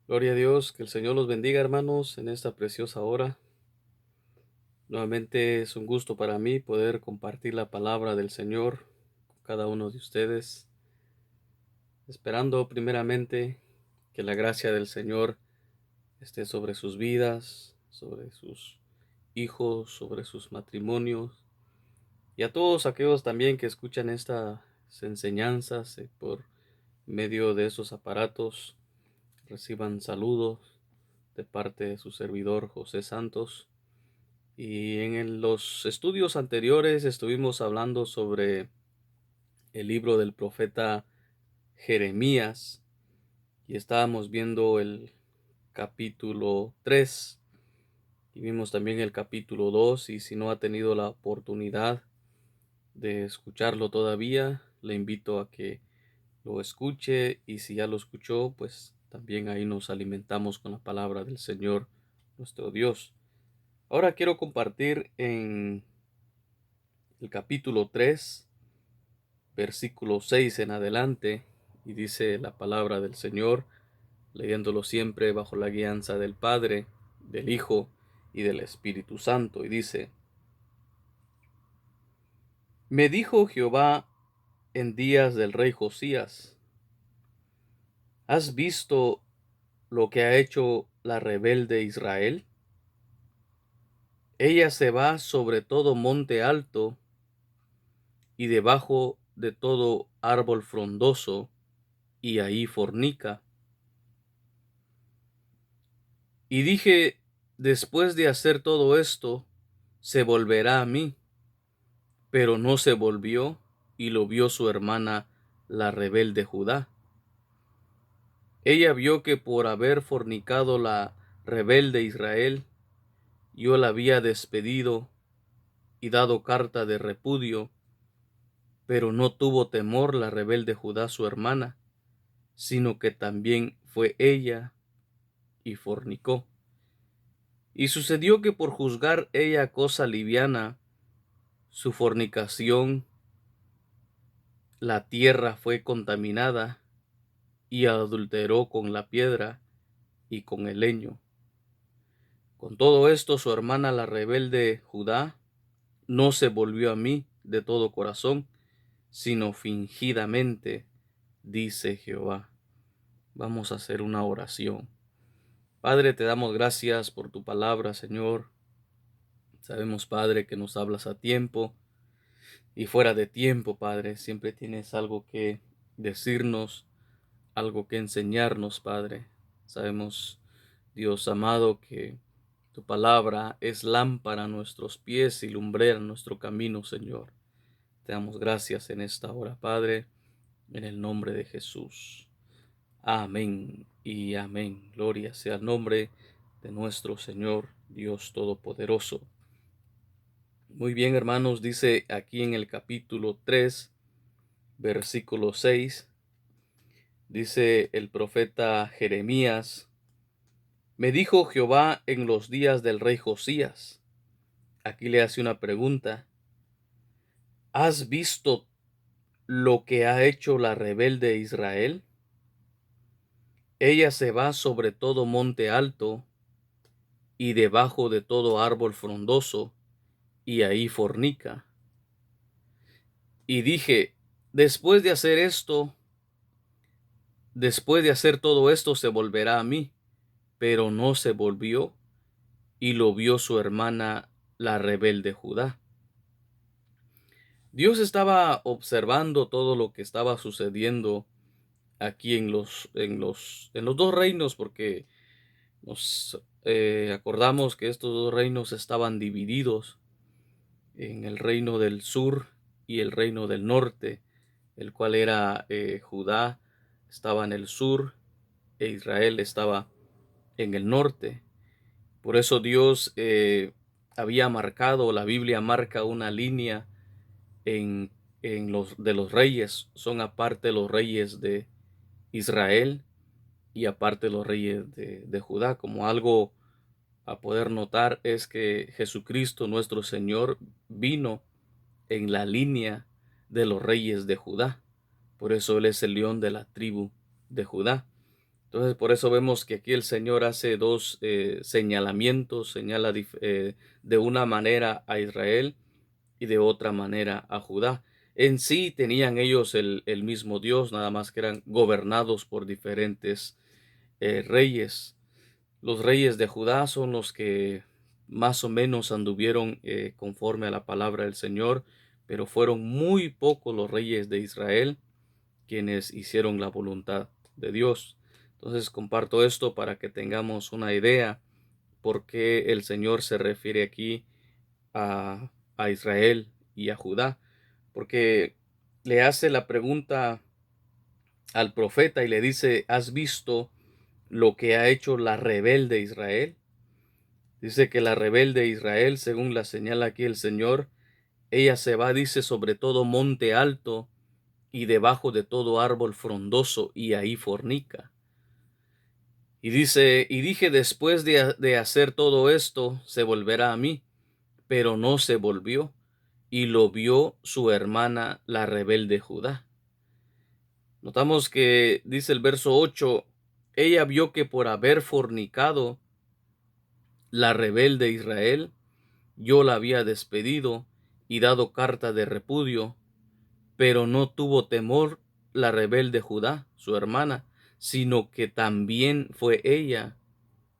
Gloria a Dios, que el Señor los bendiga, hermanos, en esta preciosa hora. Nuevamente es un gusto para mí poder compartir la palabra del Señor con cada uno de ustedes, esperando primeramente que la gracia del Señor esté sobre sus vidas, sobre sus hijos, sobre sus matrimonios y a todos aquellos también que escuchan estas enseñanzas por medio de esos aparatos, reciban saludos de parte de su servidor José Santos. Y en los estudios anteriores estuvimos hablando sobre el libro del profeta Jeremías y estábamos viendo el capítulo 3 y vimos también el capítulo 2, y si no ha tenido la oportunidad de escucharlo todavía, le invito a que lo escuche, y si ya lo escuchó, pues también ahí nos alimentamos con la palabra del Señor nuestro Dios. Ahora quiero compartir en el capítulo 3, versículo 6 en adelante, y dice la palabra del Señor, leyéndolo siempre bajo la guianza del Padre, del Hijo y del Espíritu Santo, y dice: Me dijo Jehová en días del rey Josías: ¿Has visto lo que ha hecho la rebelde Israel? Ella se va sobre todo monte alto y debajo de todo árbol frondoso, y ahí fornica. Y dije: después de hacer todo esto, se volverá a mí. Pero no se volvió, y lo vio su hermana, la rebelde Judá. Ella vio que por haber fornicado la rebelde Israel, yo la había despedido y dado carta de repudio, pero no tuvo temor la rebelde Judá su hermana, sino que también fue ella y fornicó. Y sucedió que por juzgar ella cosa liviana su fornicación, la tierra fue contaminada, y adulteró con la piedra y con el leño. Con todo esto, su hermana la rebelde Judá no se volvió a mí de todo corazón, sino fingidamente, dice Jehová. Vamos a hacer una oración. Padre, te damos gracias por tu palabra, Señor. Sabemos, Padre, que nos hablas a tiempo y fuera de tiempo, Padre. Siempre tienes algo que decirnos, algo que enseñarnos, Padre. Sabemos, Dios amado, que tu palabra es lámpara a nuestros pies y lumbrera nuestro camino, Señor. Te damos gracias en esta hora, Padre, en el nombre de Jesús. Amén y amén. Gloria sea el nombre de nuestro Señor, Dios Todopoderoso. Muy bien, hermanos, dice aquí en el capítulo 3, versículo 6, dice el profeta Jeremías: Me dijo Jehová en los días del rey Josías. Aquí le hace una pregunta: ¿Has visto lo que ha hecho la rebelde Israel? Ella se va sobre todo monte alto y debajo de todo árbol frondoso, y ahí fornica. Y dije: después de hacer esto, después de hacer todo esto, se volverá a mí. Pero no se volvió, y lo vio su hermana, la rebelde Judá. Dios estaba observando todo lo que estaba sucediendo aquí en los dos reinos, porque nos acordamos que estos dos reinos estaban divididos en el reino del sur y el reino del norte, el cual era Judá estaba en el sur e Israel estaba en el norte. Por eso Dios había marcado, la Biblia marca una línea en, en los de los reyes. Son aparte los reyes de Israel y aparte los reyes de Judá. Como algo a poder notar es que Jesucristo nuestro Señor vino en la línea de los reyes de Judá. Por eso Él es el león de la tribu de Judá. Entonces, por eso vemos que aquí el Señor hace dos señalamientos, señala de una manera a Israel y de otra manera a Judá. En sí tenían ellos el mismo Dios, nada más que eran gobernados por diferentes reyes. Los reyes de Judá son los que más o menos anduvieron conforme a la palabra del Señor, pero fueron muy pocos los reyes de Israel quienes hicieron la voluntad de Dios. Entonces comparto esto para que tengamos una idea por qué el Señor se refiere aquí a Israel y a Judá, porque le hace la pregunta al profeta y le dice, ¿has visto lo que ha hecho la rebelde Israel? Dice que la rebelde Israel, según la señala aquí el Señor, ella se va, dice, sobre todo monte alto y debajo de todo árbol frondoso, y ahí fornica. Y dice, y dije, después de hacer todo esto, se volverá a mí, pero no se volvió, y lo vio su hermana, la rebelde Judá. Notamos que dice el verso 8, ella vio que por haber fornicado la rebelde Israel, yo la había despedido y dado carta de repudio, pero no tuvo temor la rebelde Judá, su hermana, sino que también fue ella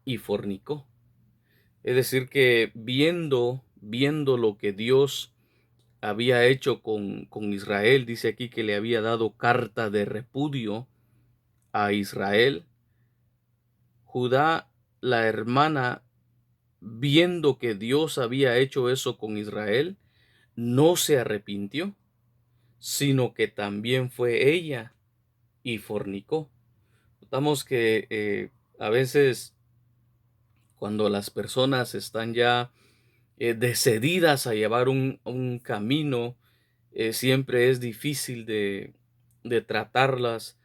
y fornicó. Es decir, que viendo lo que Dios había hecho con Israel, dice aquí que le había dado carta de repudio a Israel, Judá, la hermana, viendo que Dios había hecho eso con Israel, no se arrepintió, sino que también fue ella y fornicó. Notamos que a veces cuando las personas están ya decididas a llevar un camino, siempre es difícil de tratarlas,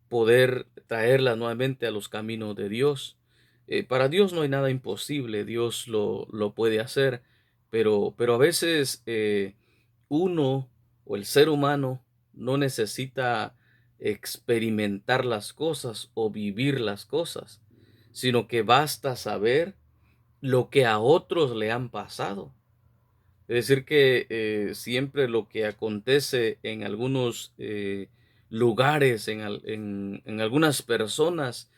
poder traerlas nuevamente a los caminos de Dios. Para Dios no hay nada imposible, Dios lo puede hacer, pero a veces uno o el ser humano no necesita experimentar las cosas o vivir las cosas, sino que basta saber lo que a otros le han pasado. Es decir, que siempre lo que acontece en algunos lugares, en algunas personas,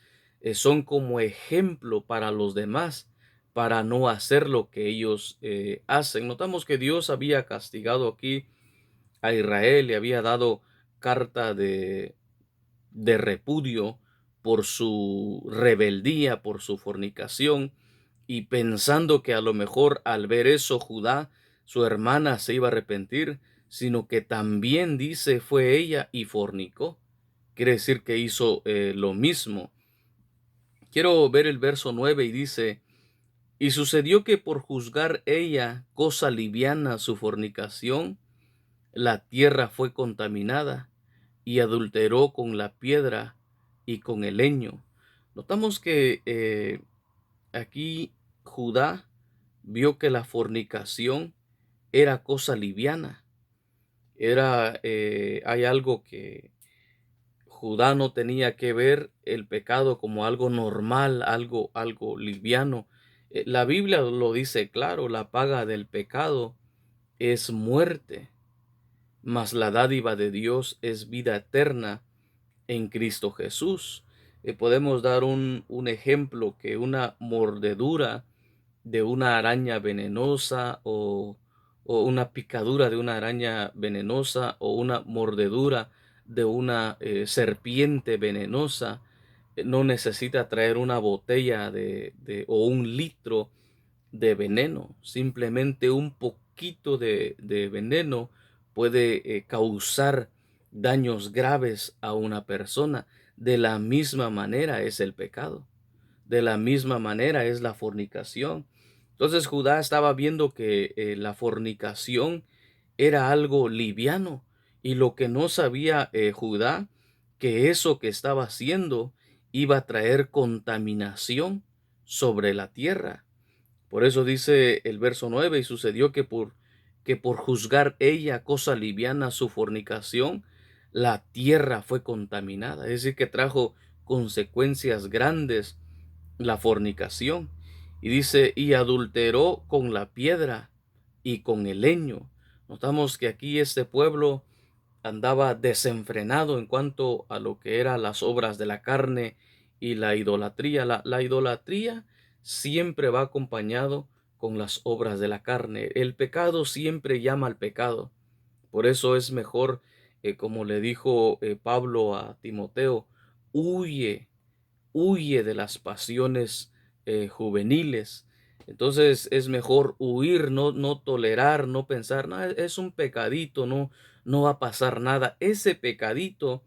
son como ejemplo para los demás, para no hacer lo que ellos hacen. Notamos que Dios había castigado aquí a Israel, le había dado carta de repudio por su rebeldía, por su fornicación, y pensando que a lo mejor al ver eso Judá, su hermana, se iba a arrepentir, sino que también dice fue ella y fornicó. Quiere decir que hizo lo mismo. Quiero ver el verso 9 y dice, y sucedió que por juzgar ella cosa liviana su fornicación, la tierra fue contaminada y adulteró con la piedra y con el leño. Notamos que aquí Judá vio que la fornicación era cosa liviana. Hay algo que Judá no tenía que ver el pecado como algo normal, algo liviano. La Biblia lo dice claro, la paga del pecado es muerte, mas la dádiva de Dios es vida eterna en Cristo Jesús. Podemos dar un ejemplo, que una mordedura de una araña venenosa o una picadura de una araña venenosa o una mordedura de una serpiente venenosa no necesita traer una botella o un litro de veneno. Simplemente un poquito de veneno puede causar daños graves a una persona. De la misma manera es el pecado. De la misma manera es la fornicación. Entonces Judá estaba viendo que la fornicación era algo liviano, y lo que no sabía Judá, que eso que estaba haciendo iba a traer contaminación sobre la tierra. Por eso dice el verso 9, y sucedió que por juzgar ella cosa liviana su fornicación, la tierra fue contaminada. Es decir, que trajo consecuencias grandes la fornicación. Y dice, y adulteró con la piedra y con el leño. Notamos que aquí este pueblo andaba desenfrenado en cuanto a lo que eran las obras de la carne y la idolatría. La idolatría siempre va acompañado con las obras de la carne. El pecado siempre llama al pecado. Por eso es mejor, como le dijo Pablo a Timoteo, huye, huye de las pasiones juveniles. Entonces es mejor huir, no tolerar, no pensar, no, es un pecadito, no va a pasar nada. Ese pecadito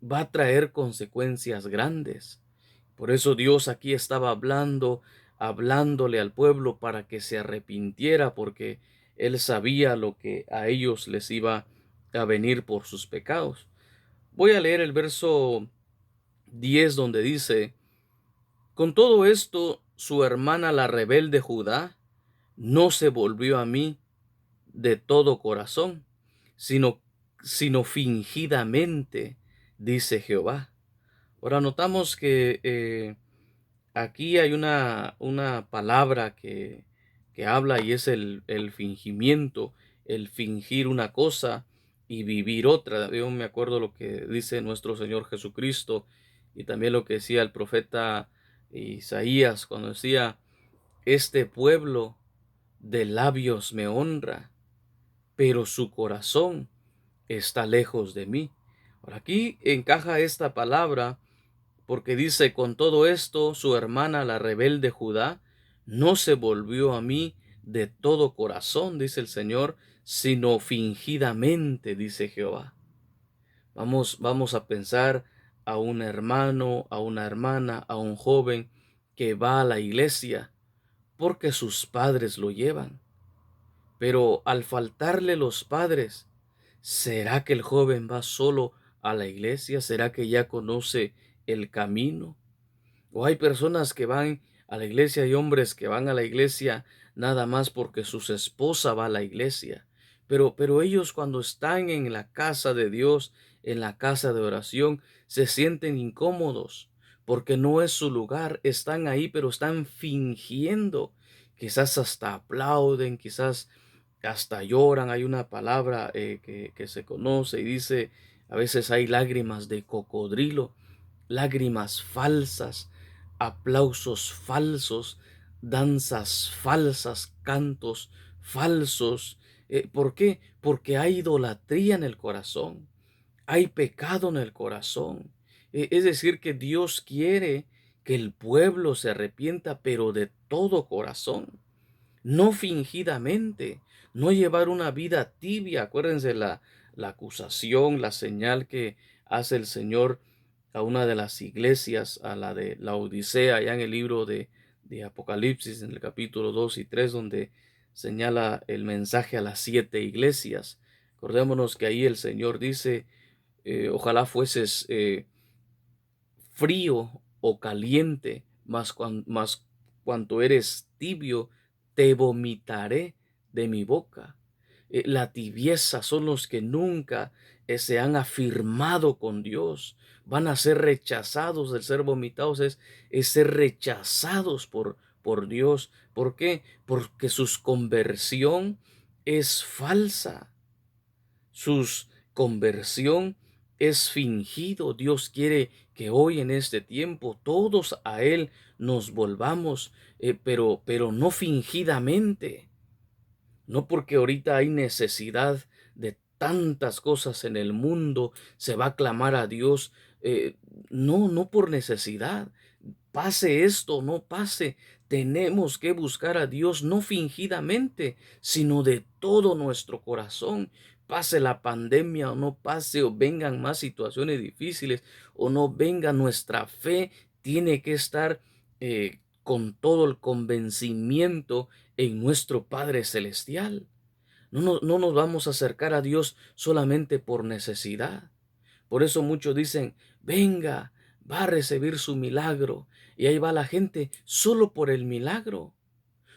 va a traer consecuencias grandes. Por eso Dios aquí estaba hablándole al pueblo para que se arrepintiera, porque Él sabía lo que a ellos les iba a venir por sus pecados. Voy a leer el verso 10 donde dice, con todo esto, su hermana la rebelde Judá no se volvió a mí de todo corazón, sino, sino fingidamente, dice Jehová. Ahora notamos que aquí hay una palabra que habla y es el fingimiento, el fingir una cosa y vivir otra. Yo me acuerdo lo que dice nuestro Señor Jesucristo y también lo que decía el profeta Isaías cuando decía, este pueblo de labios me honra, pero su corazón está lejos de mí. Ahora aquí encaja esta palabra porque dice, con todo esto, su hermana la rebelde Judá no se volvió a mí de todo corazón, dice el Señor, sino fingidamente, dice Jehová. Vamos a pensar a un hermano, a una hermana, a un joven que va a la iglesia porque sus padres lo llevan. Pero al faltarle los padres, ¿será que el joven va solo a la iglesia? ¿Será que ya conoce el camino? O hay personas que van a la iglesia y hombres que van a la iglesia nada más porque su esposa va a la iglesia. Pero ellos cuando están en la casa de Dios, en la casa de oración, se sienten incómodos porque no es su lugar. Están ahí, pero están fingiendo. Quizás hasta aplauden, quizás hasta lloran. Hay una palabra que se conoce y dice, a veces hay lágrimas de cocodrilo, lágrimas falsas, aplausos falsos, danzas falsas, cantos falsos. ¿Por qué? Porque hay idolatría en el corazón, hay pecado en el corazón. Es decir, que Dios quiere que el pueblo se arrepienta, pero de todo corazón, no fingidamente, no llevar una vida tibia. Acuérdense la acusación, la señal que hace el Señor a una de las iglesias, a la de la Odisea, allá en el libro de Apocalipsis, en el capítulo 2 y 3, donde señala el mensaje a las 7 iglesias. Acordémonos que ahí el Señor dice, ojalá fueses frío o caliente, mas cuanto eres tibio, te vomitaré de mi boca. La tibieza son los que nunca se han afirmado con Dios. Van a ser rechazados. El ser vomitados es ser rechazados por Dios. ¿Por qué? Porque su conversión es falsa. Su conversión es fingido. Dios quiere que hoy en este tiempo todos a Él nos volvamos, pero no fingidamente. No porque ahorita hay necesidad de tantas cosas en el mundo, se va a clamar a Dios. No por necesidad. Pase esto o no pase, tenemos que buscar a Dios no fingidamente, sino de todo nuestro corazón. Pase la pandemia o no pase, o vengan más situaciones difíciles o no venga, nuestra fe tiene que estar con todo el convencimiento en nuestro Padre Celestial. No nos vamos a acercar a Dios solamente por necesidad. Por eso muchos dicen, venga, va a recibir su milagro. Y ahí va la gente solo por el milagro.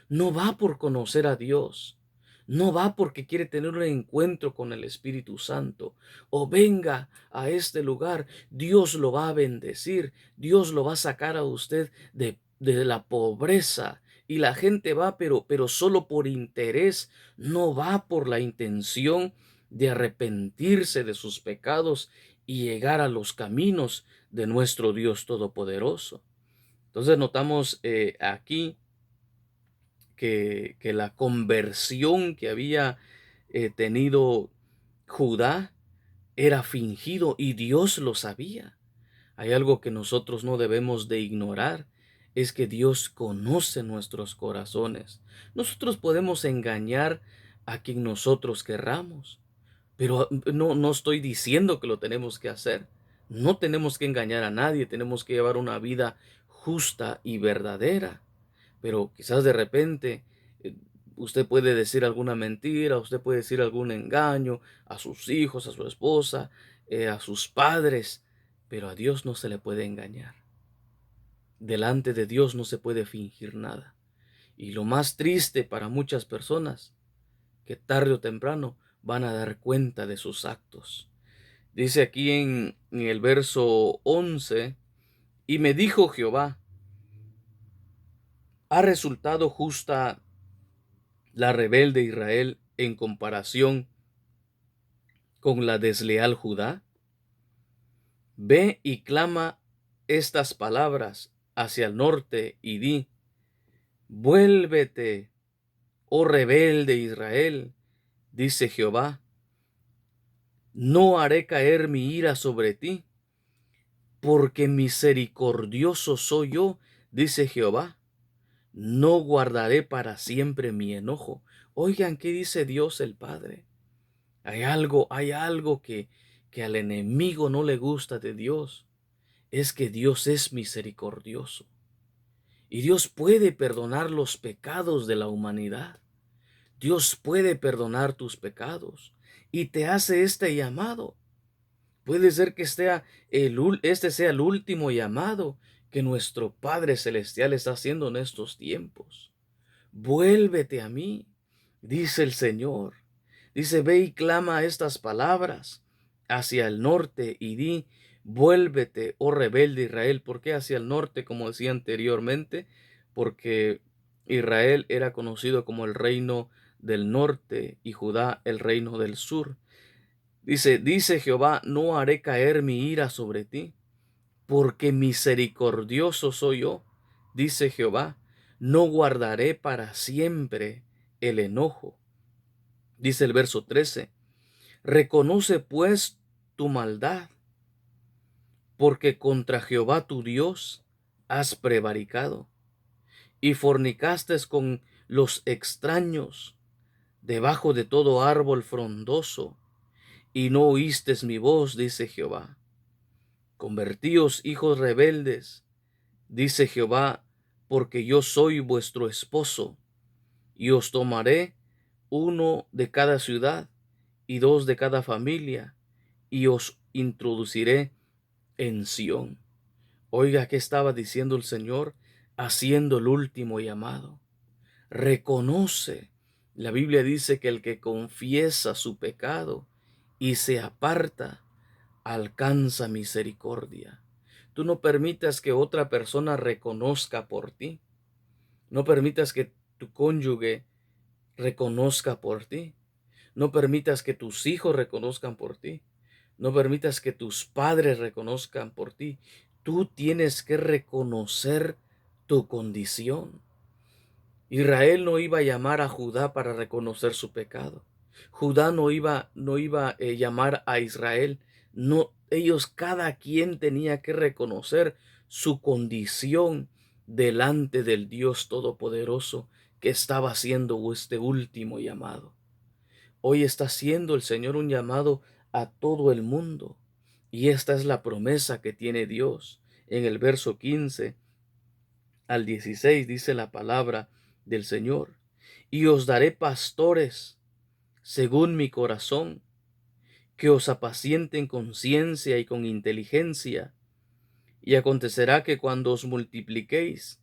No va por conocer a Dios. No va porque quiere tener un encuentro con el Espíritu Santo. O venga a este lugar, Dios lo va a bendecir, Dios lo va a sacar a usted de la pobreza. Y la gente va, pero solo por interés, no va por la intención de arrepentirse de sus pecados y llegar a los caminos de nuestro Dios Todopoderoso. Entonces notamos aquí que la conversión que había tenido Judá era fingido y Dios lo sabía. Hay algo que nosotros no debemos de ignorar, es que Dios conoce nuestros corazones. Nosotros podemos engañar a quien nosotros querramos, pero no estoy diciendo que lo tenemos que hacer. No tenemos que engañar a nadie, tenemos que llevar una vida justa y verdadera. Pero quizás de repente eh, usted puede decir alguna mentira, usted puede decir algún engaño a sus hijos, a su esposa, a sus padres, pero a Dios no se le puede engañar. Delante de Dios no se puede fingir nada. Y lo más triste para muchas personas, que tarde o temprano van a dar cuenta de sus actos. Dice aquí en el verso 11, y me dijo Jehová, ¿ha resultado justa la rebelde Israel en comparación con la desleal Judá? Ve y clama estas palabras hacia el norte y di, vuélvete, oh rebelde Israel, dice Jehová, no haré caer mi ira sobre ti, porque misericordioso soy yo, dice Jehová, no guardaré para siempre mi enojo. Oigan, ¿qué dice Dios el Padre? Hay algo que al enemigo no le gusta de Dios, es que Dios es misericordioso. Y Dios puede perdonar los pecados de la humanidad. Dios puede perdonar tus pecados y te hace este llamado. Puede ser que este sea el último llamado que nuestro Padre Celestial está haciendo en estos tiempos. Vuélvete a mí, dice el Señor. Dice, ve y clama estas palabras hacia el norte y di, vuélvete, oh rebelde Israel. ¿Por qué hacia el norte, como decía anteriormente? Porque Israel era conocido como el reino del norte y Judá el reino del sur. Dice Jehová, no haré caer mi ira sobre ti, porque misericordioso soy yo, dice Jehová, no guardaré para siempre el enojo. Dice el verso 13, reconoce pues tu maldad, porque contra Jehová tu Dios has prevaricado, y fornicaste con los extraños debajo de todo árbol frondoso, y no oíste mi voz, dice Jehová. Convertíos, hijos rebeldes, dice Jehová, porque yo soy vuestro esposo, y os tomaré uno de cada ciudad y dos de cada familia, y os introduciré en Sión. Oiga, ¿qué estaba diciendo el Señor? Haciendo el último llamado. Reconoce. La Biblia dice que el que confiesa su pecado y se aparta, alcanza misericordia. Tú no permitas que otra persona reconozca por ti. No permitas que tu cónyuge reconozca por ti. No permitas que tus hijos reconozcan por ti. No permitas que tus padres reconozcan por ti. Tú tienes que reconocer tu condición. Israel no iba a llamar a Judá para reconocer su pecado. Judá no iba a llamar a Israel. No, ellos cada quien tenía que reconocer su condición delante del Dios Todopoderoso que estaba haciendo este último llamado. Hoy está haciendo el Señor un llamado a todo el mundo. Y esta es la promesa que tiene Dios. En el verso 15 al 16 dice la palabra del Señor. Y os daré pastores según mi corazón, que os apacienten con ciencia y con inteligencia. Y acontecerá que cuando os multipliquéis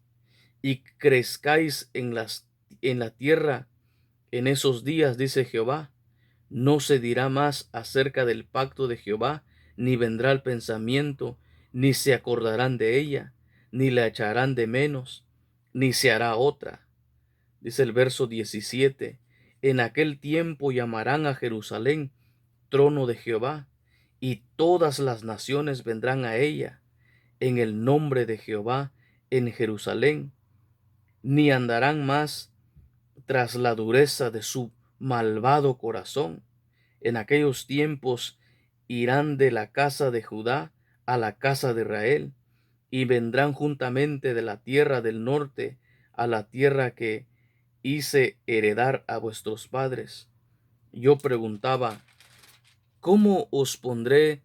y crezcáis en la tierra, En esos días, dice Jehová, no se dirá más acerca del pacto de Jehová, ni vendrá el pensamiento, ni se acordarán de ella, ni la echarán de menos, ni se hará otra. Dice el verso 17, en aquel tiempo llamarán a Jerusalén trono de Jehová, y todas las naciones vendrán a ella, en el nombre de Jehová en Jerusalén, ni andarán más tras la dureza de su malvado corazón. En aquellos tiempos irán de la casa de Judá a la casa de Israel, y vendrán juntamente de la tierra del norte a la tierra que hice heredar a vuestros padres. Yo preguntaba, ¿cómo os pondré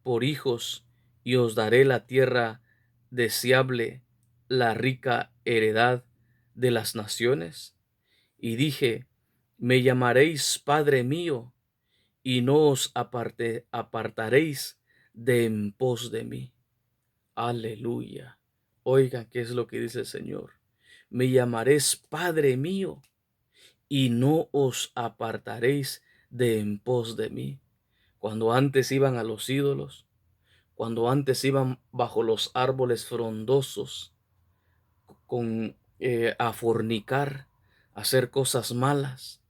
por hijos y os daré la tierra deseable, la rica heredad de las naciones? Y dije, me llamaréis Padre mío, y no os apartaréis de en pos de mí. Aleluya. Oigan, ¿qué es lo que dice el Señor? Me llamaréis Padre mío, y no os apartaréis de en pos de mí. Cuando antes iban a los ídolos, cuando antes iban bajo los árboles frondosos a fornicar, a hacer cosas malas,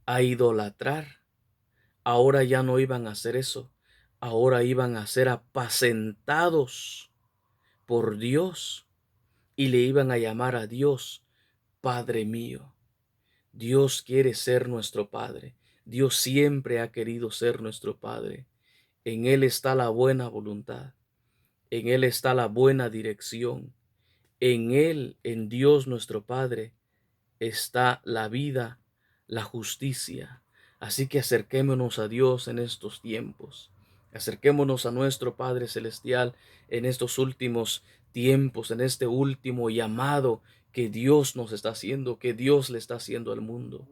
a idolatrar, ahora ya no iban a hacer eso. Ahora iban a ser apacentados por Dios y le iban a llamar a Dios Padre mío. Dios quiere ser nuestro Padre. Dios siempre ha querido ser nuestro Padre. En Él está la buena voluntad. En Él está la buena dirección. En Él, en Dios nuestro Padre, está la vida, la justicia. Así que acerquémonos a Dios en estos tiempos. Acerquémonos a nuestro Padre Celestial en estos últimos tiempos, en este último llamado que Dios nos está haciendo, que Dios le está haciendo al mundo.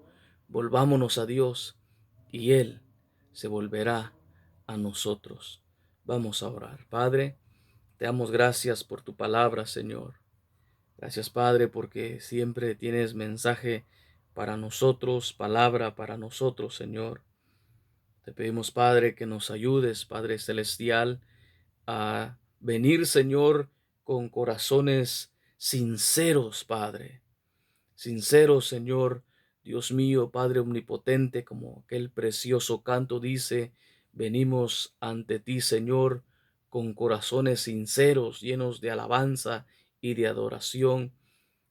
Volvámonos a Dios y Él se volverá a nosotros. Vamos a orar. Padre, te damos gracias por tu palabra, Señor. Gracias, Padre, porque siempre tienes mensaje para nosotros, palabra para nosotros, Señor. Te pedimos, Padre, que nos ayudes, Padre Celestial, a venir, Señor, con corazones sinceros, Padre. Sinceros, Señor, Dios mío, Padre omnipotente, como aquel precioso canto dice, venimos ante ti, Señor, con corazones sinceros, llenos de alabanza y de adoración,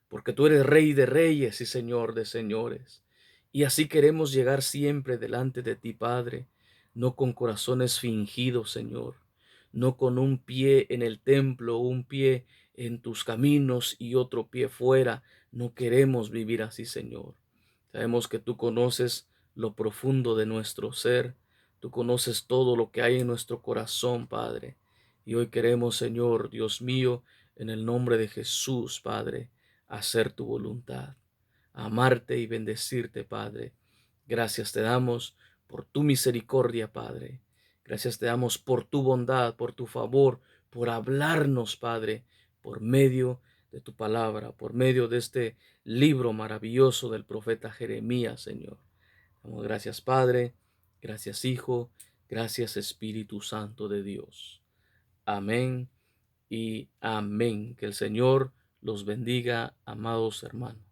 porque tú eres Rey de reyes y Señor de señores. Y así queremos llegar siempre delante de ti, Padre, no con corazones fingidos, Señor, no con un pie en el templo, un pie en tus caminos y otro pie fuera. No queremos vivir así, Señor. Sabemos que tú conoces lo profundo de nuestro ser, tú conoces todo lo que hay en nuestro corazón, Padre. Y hoy queremos, Señor, Dios mío, en el nombre de Jesús, Padre, hacer tu voluntad, amarte y bendecirte, Padre. Gracias te damos por tu misericordia, Padre. Gracias te damos por tu bondad, por tu favor, por hablarnos, Padre, por medio de tu palabra, por medio de este libro maravilloso del profeta Jeremías, Señor. Damos gracias, Padre, gracias, Hijo, gracias, Espíritu Santo de Dios. Amén y amén. Que el Señor los bendiga, amados hermanos.